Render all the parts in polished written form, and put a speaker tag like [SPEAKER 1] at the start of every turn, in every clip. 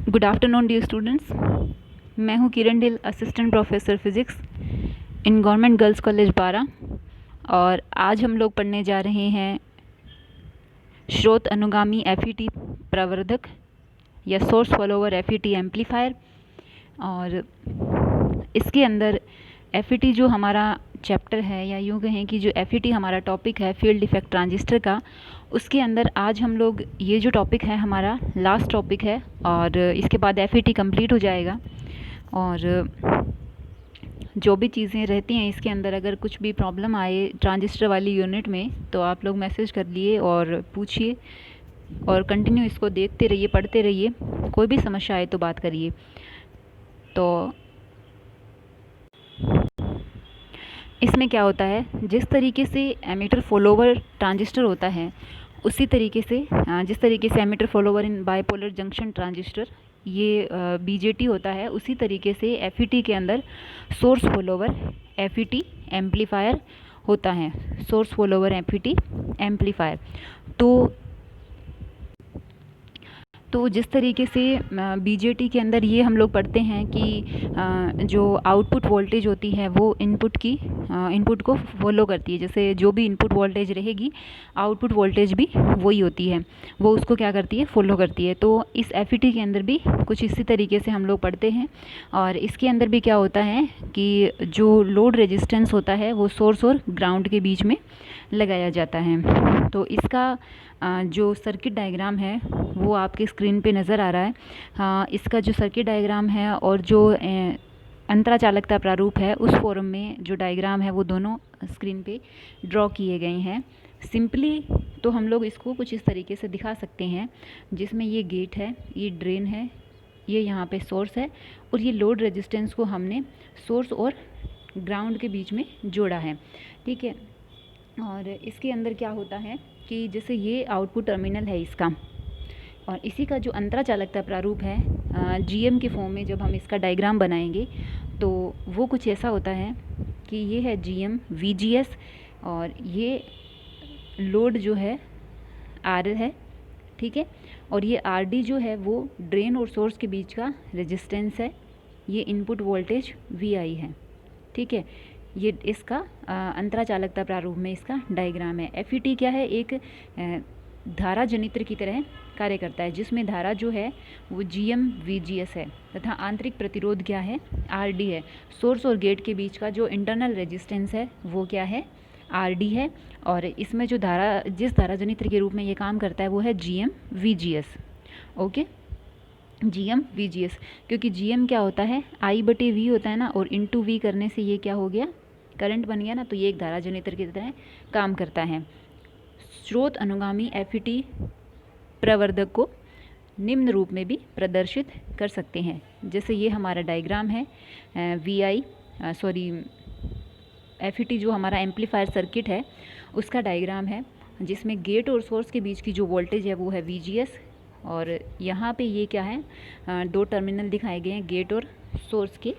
[SPEAKER 1] Good afternoon dear students. मैं हूं किरण डिल, assistant professor physics in government girls college बारा। और आज हम लोग पढ़ने जा रहे हैं स्रोत अनुगामी एफईटी प्रवर्धक या सोर्स फॉलोवर एफईटी एम्पलीफायर। और इसके अंदर एफईटी जो हमारा चैप्टर है, या यूँ कहें कि जो एफईटी हमारा टॉपिक है फील्ड इफेक्ट ट्रांजिस्टर का, उसके अंदर आज हम लोग ये जो टॉपिक है हमारा लास्ट टॉपिक है। और इसके बाद एफईटी कंप्लीट हो जाएगा। और जो भी चीज़ें रहती हैं इसके अंदर, अगर कुछ भी प्रॉब्लम आए ट्रांजिस्टर वाली यूनिट में तो आप लोग मैसेज कर लिए और पूछिए, और कंटिन्यू इसको देखते रहिए, पढ़ते रहिए। कोई भी समस्या आए तो बात करिए। तो इसमें क्या होता है, जिस तरीके से एमीटर फॉलोवर ट्रांजिस्टर होता है उसी तरीके से जिस तरीके से एमीटर फॉलोवर इन बाइपोलर जंक्शन ट्रांजिस्टर ये बीजेटी होता है, उसी तरीके से एफईटी के अंदर सोर्स फॉलोवर एफईटी एम्पलीफायर होता है। Source follower FET amplifier. तो जिस तरीके से बीजेटी के अंदर ये हम लोग पढ़ते हैं कि जो आउटपुट वोल्टेज होती है वो इनपुट को फॉलो करती है। जैसे जो भी इनपुट वोल्टेज रहेगी आउटपुट वोल्टेज भी वही होती है, वो उसको क्या करती है, फॉलो करती है। तो इस एफईटी के अंदर भी कुछ इसी तरीके से हम लोग पढ़ते हैं। और इसके अंदर भी क्या होता है कि जो लोड रेजिस्टेंस होता है वो सोर्स और ग्राउंड के बीच में लगाया जाता है। तो इसका जो सर्किट डायग्राम है वो आपके स्क्रीन पे नज़र आ रहा है। इसका जो सर्किट डायग्राम है और जो अंतराचालकता प्रारूप है उस फॉर्म में जो डायग्राम है वो दोनों स्क्रीन पे ड्रॉ किए गए हैं। सिंपली तो हम लोग इसको कुछ इस तरीके से दिखा सकते हैं, जिसमें ये गेट है, ये ड्रेन है, ये यहाँ पे सोर्स है, और ये लोड रेजिस्टेंस को हमने सोर्स और ग्राउंड के बीच में जोड़ा है। ठीक है। और इसके अंदर क्या होता है कि जैसे ये आउटपुट टर्मिनल है इसका, और इसी का जो अंतराचालकता प्रारूप है जीएम के फॉर्म में जब हम इसका डायग्राम बनाएंगे तो वो कुछ ऐसा होता है कि ये है जीएम वीजीएस, और ये लोड जो है आरएल है। ठीक है। और ये आरडी जो है वो ड्रेन और सोर्स के बीच का रेजिस्टेंस है। ये इनपुट वोल्टेज वीआई है। ठीक है। ये इसका अंतराचालकता प्रारूप में इसका डायग्राम है। एफईटी क्या है, एक धारा जनित्र की तरह कार्य करता है, जिसमें धारा जो है वो जीएम वीजीएस है तथा आंतरिक प्रतिरोध क्या है, आरडी है। सोर्स और गेट के बीच का जो इंटरनल रेजिस्टेंस है वो क्या है, आरडी है। और इसमें जो जिस धारा जनित्र के रूप में ये काम करता है वो है GM VGS. Okay, GM VGS, क्योंकि जीएम क्या होता है, I/V होता है ना, और इंटू वी करने से ये क्या हो गया, करंट बन गया ना। तो ये एक धारा जनित्र की तरह काम करता है। स्रोत अनुगामी एफईटी प्रवर्धक को निम्न रूप में भी प्रदर्शित कर सकते हैं। जैसे ये हमारा डायग्राम है एफईटी जो हमारा एम्पलीफायर सर्किट है उसका डायग्राम है, जिसमें गेट और सोर्स के बीच की जो वोल्टेज है वो है वीजीएस। और यहाँ पे ये क्या है, दो टर्मिनल दिखाए गए हैं गेट और सोर्स के,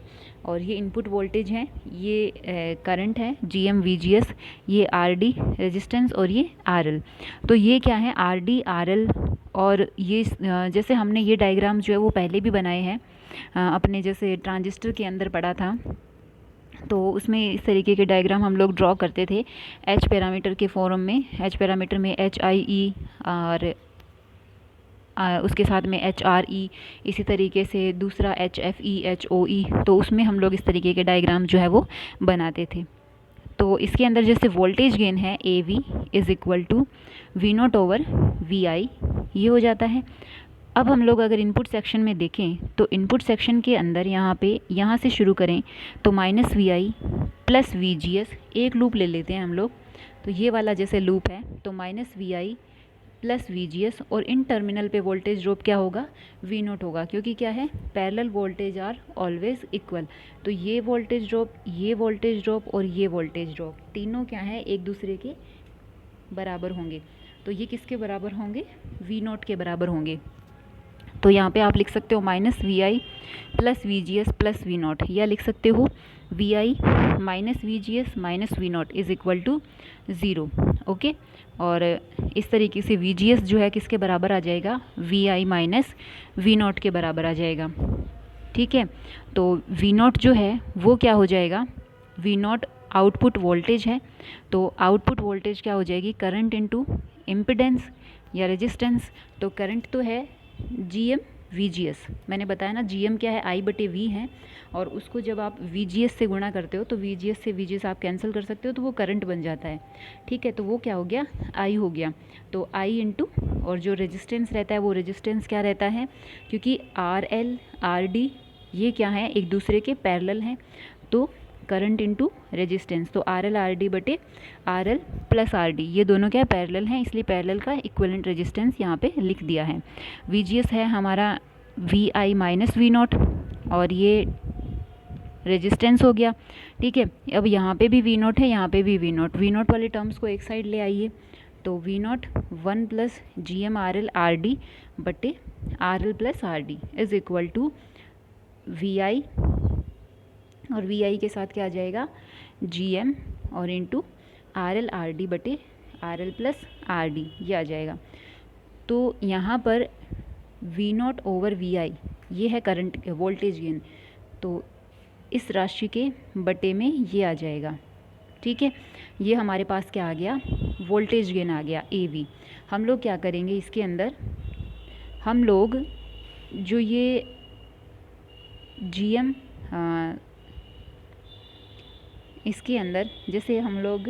[SPEAKER 1] और ये इनपुट वोल्टेज है, ये करंट है जीएम वीजीएस, ये आरडी रेजिस्टेंस, और ये आरएल। तो ये क्या है, आरडी आरएल। और ये जैसे हमने ये डायग्राम जो है वो पहले भी बनाए हैं अपने जैसे ट्रांजिस्टर के अंदर पढ़ा था, तो उसमें इस तरीके के डायग्राम हम लोग ड्रॉ करते थे एच पैरामीटर के फॉर्म में। एच पैरामीटर में HIE और उसके साथ में HRE, इसी तरीके से दूसरा HFE HOE। तो उसमें हम लोग इस तरीके के डायग्राम जो है वो बनाते थे। तो इसके अंदर जैसे वोल्टेज गेन है AV is equal to V0/VI, ये हो जाता है। अब हम लोग अगर इनपुट सेक्शन में देखें तो इनपुट सेक्शन के अंदर यहाँ से शुरू करें तो -VI + VGS, एक लूप ले लेते हैं हम लोग। तो ये वाला जैसे लूप है तो -VI + VGS, और इन टर्मिनल पे वोल्टेज ड्रॉप क्या होगा, V0 होगा, क्योंकि क्या है, parallel voltage are always equal. तो ये वोल्टेज ड्रॉप, ये वोल्टेज ड्रॉप और ये वोल्टेज ड्रॉप तीनों क्या है, एक दूसरे के बराबर होंगे। तो ये किसके बराबर होंगे, V0 के बराबर होंगे। तो यहाँ पे आप लिख सकते हो minus V I plus V G S plus V naught, या लिख सकते हो V I minus V G S minus V naught is equal to zero. Okay, और इस तरीके से वी जी एस जो है किसके बराबर आ जाएगा, V I minus V naught के बराबर आ जाएगा। ठीक है, तो वी नॉट जो है वो क्या हो जाएगा, वी नॉट आउटपुट वोल्टेज है, तो आउटपुट वोल्टेज क्या हो जाएगी, करंट इनटू इम्पिडेंस या रेजिस्टेंस। तो करंट तो है G M V G S, मैंने बताया ना जी एम क्या है, आई बटे वी है, और उसको जब आप वी जी एस से गुणा करते हो तो वी जी एस से वी जी एस आप कैंसिल कर सकते हो, तो वो करंट बन जाता है। ठीक है, तो वो क्या हो गया, आई हो गया। तो आई इंटू, और जो रेजिस्टेंस रहता है वो रेजिस्टेंस क्या रहता है, क्योंकि आर एल आर डी ये क्या है, एक दूसरे के पैरेलल हैं, तो करंट इंटू रेजिस्टेंस, तो आर एल आर डी बटे R L plus R D, ये दोनों क्या पैरेलल हैं, इसलिए पैरेलल का इक्विवेलेंट रेजिस्टेंस यहाँ पे लिख दिया है। वी जी एस है हमारा V I minus V naught, और ये रेजिस्टेंस हो गया। ठीक है, अब यहाँ पे भी वी नॉट है, यहाँ पे भी वी नॉट वाले टर्म्स को एक साइड ले आइए, तो V naught one plus G M R L R D बटे R L plus R D is equal to V I, और वी आई के साथ क्या आ जाएगा, जी एम और into R L R D बटे R L plus R D, ये आ जाएगा। तो यहाँ पर V naught over V I ये है करंट वोल्टेज गेन, तो इस राशि के बटे में ये आ जाएगा। ठीक है, ये हमारे पास क्या आ गया, वोल्टेज गेन आ गया ए वी। हम लोग क्या करेंगे इसके अंदर, हम लोग जो ये जी एम इसके अंदर जैसे हम लोग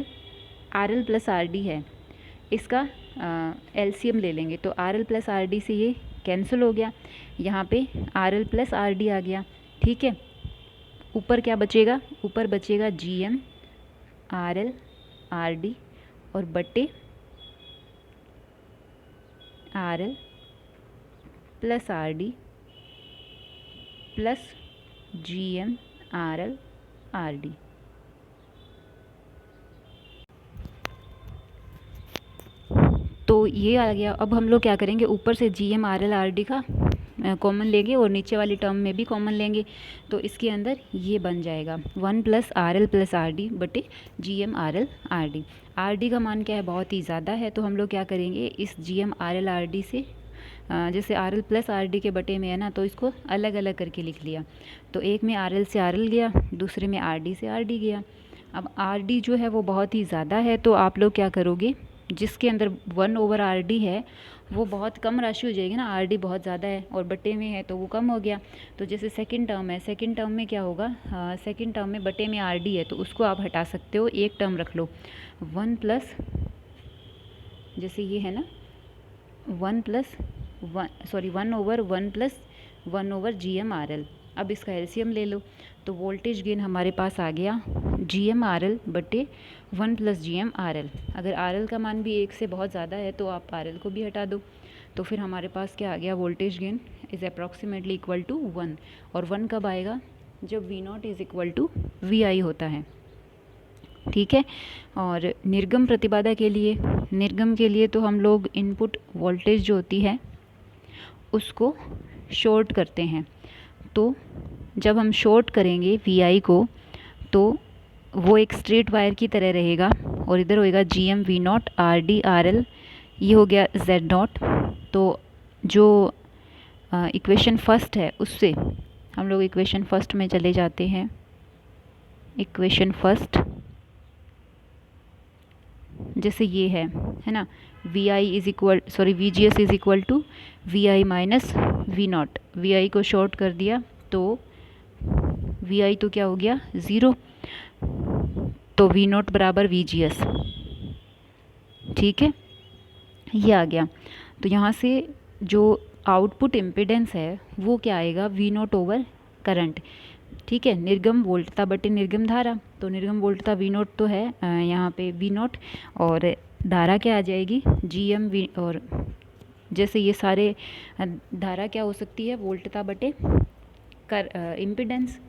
[SPEAKER 1] R L plus R D है, इसका एल सी एम ले लेंगे, तो R L plus R D से ये कैंसिल हो गया, यहाँ पे R L plus R D आ गया। ठीक है, ऊपर क्या बचेगा, ऊपर बचेगा G M R L R D और बटे R L plus R D plus G M R L R D. तो ये आ गया। अब हम लोग क्या करेंगे, ऊपर से G M R L R D का कॉमन लेंगे और नीचे वाली टर्म में भी कॉमन लेंगे, तो इसके अंदर ये बन जाएगा one plus R L plus R D बटे G M R L R D. R D का मान क्या है, बहुत ही ज़्यादा है, तो हम लोग क्या करेंगे, इस G M R L R D से जैसे R L plus R D के बटे में है ना, तो इसको अलग अलग करके लिख लिया, तो एक में आर एल से आर एल गया, दूसरे में आर डी से आर डी गया। अब आर डी जो है वो बहुत ही ज़्यादा है, तो आप लोग क्या करोगे, जिसके अंदर वन ओवर आर डी है वो बहुत कम राशि हो जाएगी ना, आर डी बहुत ज़्यादा है और बटे में है तो वो कम हो गया। तो जैसे सेकंड टर्म है, सेकंड टर्म में क्या होगा, सेकंड टर्म में बटे में आर डी है, तो उसको आप हटा सकते हो, एक टर्म रख लो, वन प्लस, जैसे ये है ना, one plus one, sorry one over one plus one over G M R L. अब इसका एलसीएम ले लो, तो वोल्टेज गेन हमारे पास आ गया जी एम आर एल बटे one plus G M R L. अगर आर एल का मान भी एक से बहुत ज़्यादा है तो आप आर एल को भी हटा दो, तो फिर हमारे पास क्या आ गया, voltage gain is approximately equal to one. और वन कब आएगा, जब V naught is equal to V I होता है। ठीक है, और निर्गम प्रतिबाधा के लिए, निर्गम के लिए तो हम लोग इनपुट वोल्टेज जो होती है उसको शॉर्ट करते हैं। तो जब हम शॉर्ट करेंगे वी आई को, तो वो एक स्ट्रेट वायर की तरह रहेगा, और इधर होएगा G M V naught R D R L, ये हो गया जेड नॉट। तो जो इक्वेशन फर्स्ट है उससे हम लोग इक्वेशन फर्स्ट में चले जाते हैं। इक्वेशन फर्स्ट जैसे ये है ना, V I is equal, sorry V G S is equal to V I minus V naught. V I को शॉर्ट कर दिया तो वी आई तो क्या हो गया, ज़ीरो, तो वी नॉट बराबर वी जी एस। ठीक है, ये आ गया। तो यहाँ से जो आउटपुट इम्पिडेंस है वो क्या आएगा, वी नॉट ओवर करंट। ठीक है, निर्गम वोल्टता बटे निर्गम धारा, तो निर्गम वोल्टता वी नॉट तो है यहाँ पे वी नॉट, और धारा क्या आ जाएगी, जी एम वी, और जैसे ये सारे धारा क्या हो सकती है, वोल्टता बटे कर इम्पिडेंस।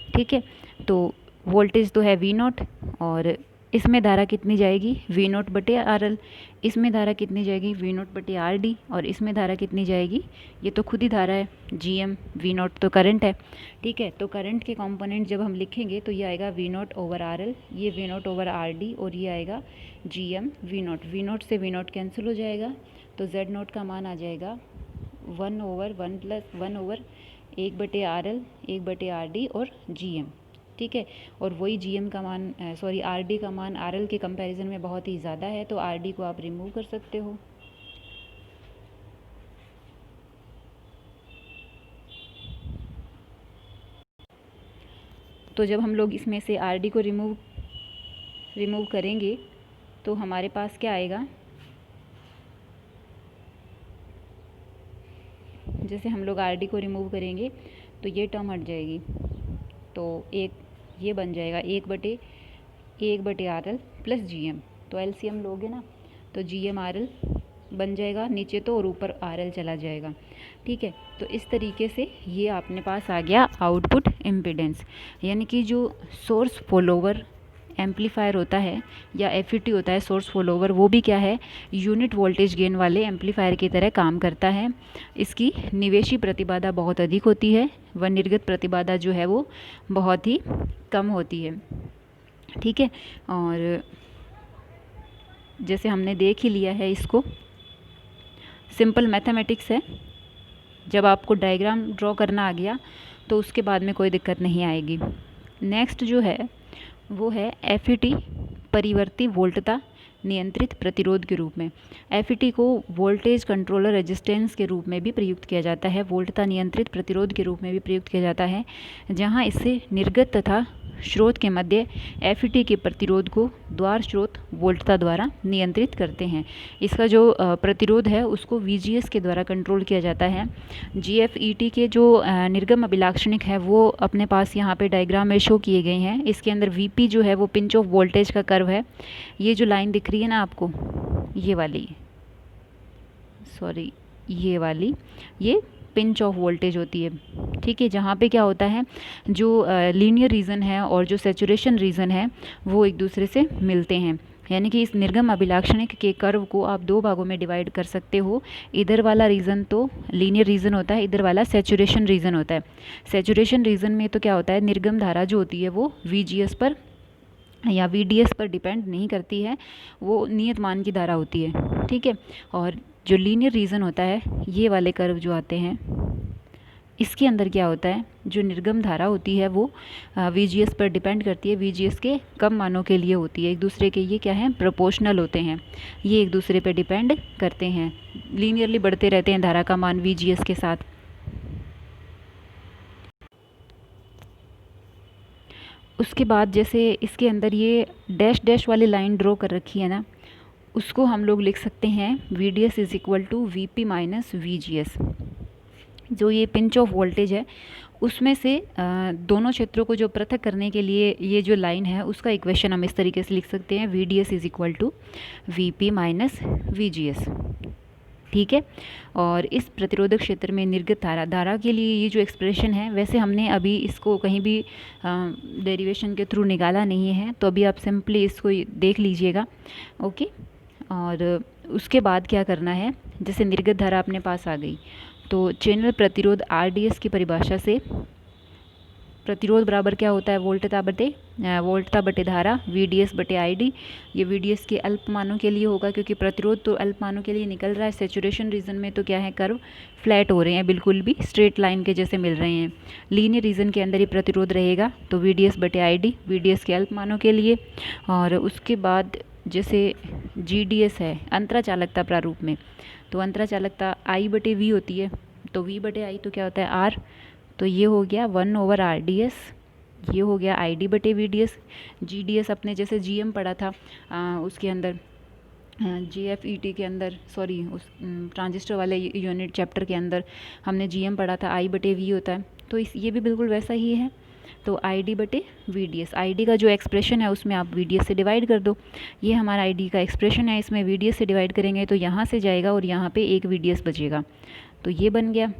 [SPEAKER 1] ठीक है, तो वोल्टेज तो है वी नॉट और इसमें धारा कितनी जाएगी, वी नोट बटे आर एल। इसमें धारा कितनी जाएगी, वी नोट बटे आर डी। और इसमें धारा कितनी जाएगी, ये तो खुद ही धारा है, जी एम। वी नोट तो करंट है, ठीक है। तो करंट के कंपोनेंट जब हम लिखेंगे तो ये आएगा V naught over R L, ये V naught over R D, और ये आएगा G M V naught. V naught से वी नोट कैंसिल हो जाएगा, तो जेड नोट का मान आ जाएगा 1/1 ओवर 1 बटे आर एल, 1 बटे आर डी और जी एम, ठीक है। और वही जी एम का मान आर डी का मान आर एल के कंपैरिजन में बहुत ही ज़्यादा है, तो आर डी को आप रिमूव कर सकते हो। तो जब हम लोग इसमें से आर डी को रिमूव करेंगे तो हमारे पास क्या आएगा, जैसे हम लोग आर डी को रिमूव करेंगे तो ये टर्म हट जाएगी, तो एक ये बन जाएगा 1/1 R L plus G M. तो एल सी एम लोगे ना तो जी एम आर एल बन जाएगा नीचे तो, और ऊपर आर एल चला जाएगा, ठीक है। तो इस तरीके से ये अपने पास आ गया आउटपुट इम्पीडेंस। यानी कि जो सोर्स फॉलोवर एम्पलीफायर होता है या एफईटी होता है सोर्स फॉलोवर, वो भी क्या है, यूनिट वोल्टेज गेन वाले एम्पलीफायर की तरह काम करता है। इसकी निवेशी प्रतिबाधा बहुत अधिक होती है व निर्गत प्रतिबाधा जो है वो बहुत ही कम होती है, ठीक है। और जैसे हमने देख ही लिया है, इसको सिंपल मैथमेटिक्स है। जब आपको डायग्राम ड्रॉ करना आ गया तो उसके बाद में कोई दिक्कत नहीं आएगी। नेक्स्ट जो है वो है एफईटी, परिवर्ती वोल्टता नियंत्रित प्रतिरोध के रूप में। एफईटी को वोल्टेज कंट्रोलर रेजिस्टेंस के रूप में भी प्रयुक्त किया जाता है, वोल्टता नियंत्रित प्रतिरोध के रूप में भी प्रयुक्त किया जाता है, जहां इससे निर्गत तथा स्रोत के मध्य एफईटी के प्रतिरोध को द्वार स्रोत वोल्टता द्वारा नियंत्रित करते हैं। इसका जो प्रतिरोध है उसको वीजीएस के द्वारा कंट्रोल किया जाता है। जीएफईटी के जो निर्गम अभिलाक्षणिक है वो अपने पास यहाँ पे डायग्राम में शो किए गए हैं। इसके अंदर वीपी जो है वो पिंच ऑफ वोल्टेज का कर्व है। ये जो लाइन दिख रही है ना आपको, ये वाली, सॉरी ये वाली, ये पिंच ऑफ वोल्टेज होती है, ठीक है। जहाँ पे क्या होता है, जो लीनियर रीजन है और जो सैचुरेशन रीजन है वो एक दूसरे से मिलते हैं। यानी कि इस निर्गम अभिलाक्षणिक के कर्व को आप दो भागों में डिवाइड कर सकते हो। इधर वाला रीजन तो लीनियर रीजन होता है, इधर वाला सैचुरेशन रीजन होता है। सैचुरेशन रीजन में तो क्या होता है, निर्गम धारा जो होती है वो वीजीएस पर या वीडीएस पर डिपेंड नहीं करती है, वो नियत मान की धारा होती है, ठीक है। और जो लीनियर रीजन होता है, ये वाले कर्व जो आते हैं, इसके अंदर क्या होता है, जो निर्गम धारा होती है वो वीजीएस पर डिपेंड करती है, वीजीएस के कम मानों के लिए होती है। एक दूसरे के ये क्या है, प्रोपोर्शनल होते हैं, ये एक दूसरे पर डिपेंड करते हैं, लीनियरली बढ़ते रहते हैं धारा का मान वीजीएस के साथ। उसके बाद जैसे इसके अंदर ये डैश डैश वाली लाइन ड्रॉ कर रखी है ना, उसको हम लोग लिख सकते हैं VDS is equal to VP minus VGS। जो ये पिंच ऑफ वोल्टेज है उसमें से दोनों क्षेत्रों को जो पृथक करने के लिए ये जो लाइन है उसका इक्वेशन हम इस तरीके से लिख सकते हैं, VDS is equal to VP minus VGS, ठीक है। और इस प्रतिरोधक क्षेत्र में निर्गत धारा के लिए ये जो एक्सप्रेशन है, वैसे हमने अभी इसको कहीं भी डेरिवेशन के थ्रू निकाला नहीं है, तो अभी आप सिंपली इसको देख लीजिएगा, ओके। और उसके बाद क्या करना है, जैसे निर्गत धारा अपने पास आ गई तो चैनल प्रतिरोध RDS की परिभाषा से प्रतिरोध बराबर क्या होता है, वोल्टता बटे धारा VDS बटे ID। ये VDS के अल्प मानों के लिए होगा क्योंकि प्रतिरोध तो अल्प मानों के लिए निकल रहा है। सैचुरेशन रीजन में तो क्या है, कर्व फ्लैट हो रहे हैं, बिल्कुल भी स्ट्रेट लाइन के जैसे मिल रहे हैं। लीनियर रीजन के अंदर ही प्रतिरोध रहेगा, तो VDS बटे ID VDS के अल्प मानों के लिए। और उसके बाद जैसे GDS है अंतरा चालकता प्रारूप में, तो अंतरा चालकता I बटे V होती है, तो V बटे I तो क्या होता है R, तो ये हो गया 1/RDS, ये हो गया ID बटे VDS। GDS अपने जैसे GM पढ़ा था उसके अंदर GFET के अंदर, सॉरी उस ट्रांजिस्टर वाले यूनिट चैप्टर के अंदर हमने GM पढ़ा था, I बटे V होता है, तो ये भी बिल्कुल वैसा ही है। तो ID बटे VDS, ID का जो एक्सप्रेशन है उसमें आप VDS से डिवाइड कर दो। ये हमारा ID का एक्सप्रेशन है, इसमें VDS से डिवाइड करेंगे तो यहाँ से जाएगा और यहाँ पे एक VDS बचेगा, तो ये बन गया,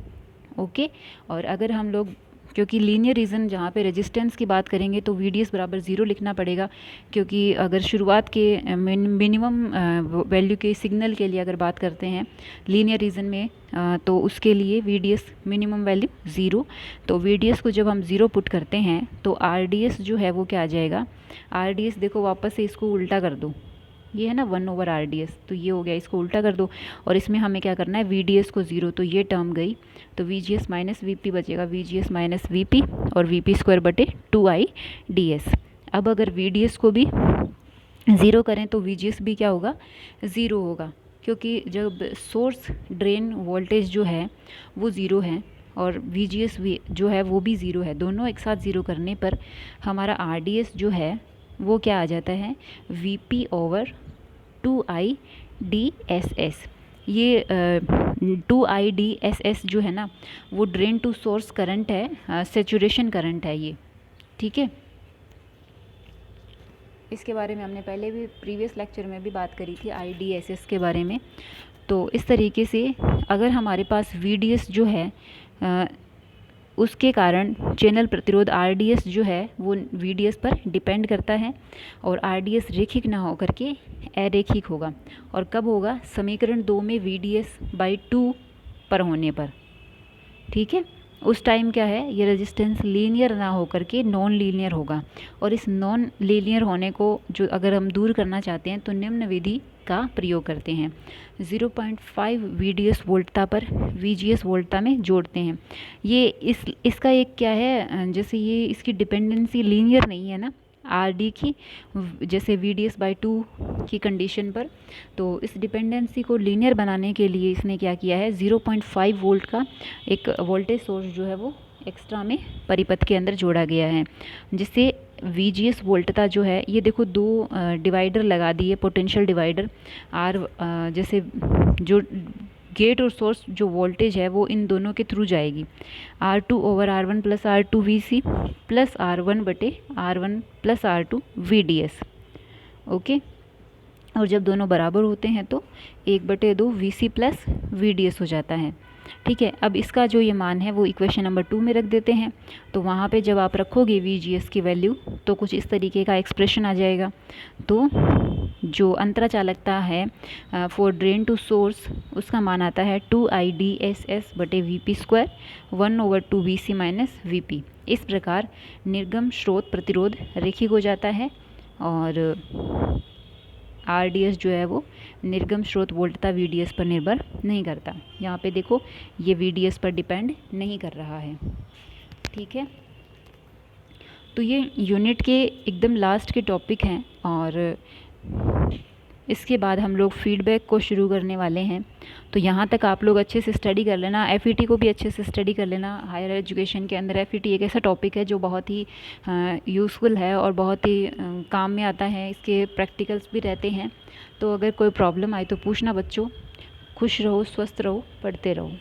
[SPEAKER 1] ओके। और अगर हम लोग क्योंकि लीनियर रीज़न जहाँ पे रेजिस्टेंस की बात करेंगे तो VDS बराबर 0 लिखना पड़ेगा, क्योंकि अगर शुरुआत के मिनिमम वैल्यू के सिग्नल के लिए अगर बात करते हैं लीनियर रीज़न में तो उसके लिए VDS मिनिमम वैल्यू 0। तो VDS को जब हम 0 पुट करते हैं तो RDS जो है वो क्या आ जाएगा, RDS देखो वापस से इसको उल्टा कर दो, ये है ना 1/RDS, तो ये हो गया, इसको उल्टा कर दो और इसमें हमें क्या करना है VDS को 0, तो ये टर्म गई, तो VGS माइनस VP बचेगा, VGS माइनस VP और VP² बटे 2IDS। अब अगर VDS को भी 0 करें तो VGS भी क्या होगा, 0 होगा, क्योंकि जब सोर्स ड्रेन वोल्टेज जो है वो 0 है और VGS भी जो है वो भी 0 है, दोनों एक साथ 0 करने पर हमारा RDS जो है वो क्या आ जाता है, VP/2IDSS। ये 2IDSS जो है ना वो ड्रेन टू सोर्स करंट है, सेचुरेशन करंट है ये, ठीक है। इसके बारे में हमने पहले भी प्रीवियस लेक्चर में भी बात करी थी IDSS के बारे में। तो इस तरीके से अगर हमारे पास VDS जो है उसके कारण चैनल प्रतिरोध RDS जो है वो VDS पर डिपेंड करता है और RDS रेखिक ना हो करके अरेखिक होगा। और कब होगा, समीकरण 2 में VDS/2 पर होने पर, ठीक है। उस टाइम क्या है, ये रेजिस्टेंस लीनियर ना हो करके नॉन लीनियर होगा और इस नॉन लीनियर होने को जो अगर हम दूर करना चाहते हैं तो निम्न विधि का प्रयोग करते हैं। 0.5 VDS वोल्टता पर VGS वोल्टता में जोड़ते हैं। ये इसका एक क्या है, जैसे ये इसकी डिपेंडेंसी लीनियर नहीं है ना RD की, जैसे VDS/2 की कंडीशन पर, तो इस डिपेंडेंसी को लीनियर बनाने के लिए इसने क्या किया है, 0.5 वोल्ट का एक वोल्टेज सोर्स जो है वो एक्स्ट्रा में परिपथ के अंदर जोड़ा गया है, जिससे VGS वोल्टता जो है, ये देखो दो डिवाइडर लगा दिए, पोटेंशियल डिवाइडर जैसे जो गेट और सोर्स जो वोल्टेज है वो इन दोनों के थ्रू जाएगी, R2/R1 + R2 VC plus R1/R1 + R2 VDS, okay. और जब दोनों बराबर होते हैं तो 1/2 VC प्लस VDS हो जाता है, ठीक है। अब इसका जो ये मान है वो इक्वेशन नंबर 2 में रख देते हैं, तो वहाँ पे जब आप रखोगे VGS की वैल्यू तो कुछ इस तरीके का एक्सप्रेशन आ जाएगा। तो जो अंतराचालकता है फॉर ड्रेन टू सोर्स उसका मान आता है 2IDSS/VP², 1/2 VC माइनस VP। इस प्रकार निर्गम स्रोत प्रतिरोध रेखिक हो जाता है और RDS जो है वो निर्गम स्रोत वोल्टता VDS पर निर्भर नहीं करता। यहाँ पे देखो ये VDS पर डिपेंड नहीं कर रहा है, ठीक है। तो ये यूनिट के एकदम लास्ट के टॉपिक हैं और इसके बाद हम लोग फीडबैक को शुरू करने वाले हैं। तो यहाँ तक आप लोग अच्छे से स्टडी कर लेना, FET को भी अच्छे से स्टडी कर लेना। हायर एजुकेशन के अंदर FET एक ऐसा टॉपिक है जो बहुत ही यूज़फुल है और बहुत ही काम में आता है, इसके प्रैक्टिकल्स भी रहते हैं। तो अगर कोई प्रॉब्लम आए तो पूछना बच्चों। खुश रहो, स्वस्थ रहो, पढ़ते रहो।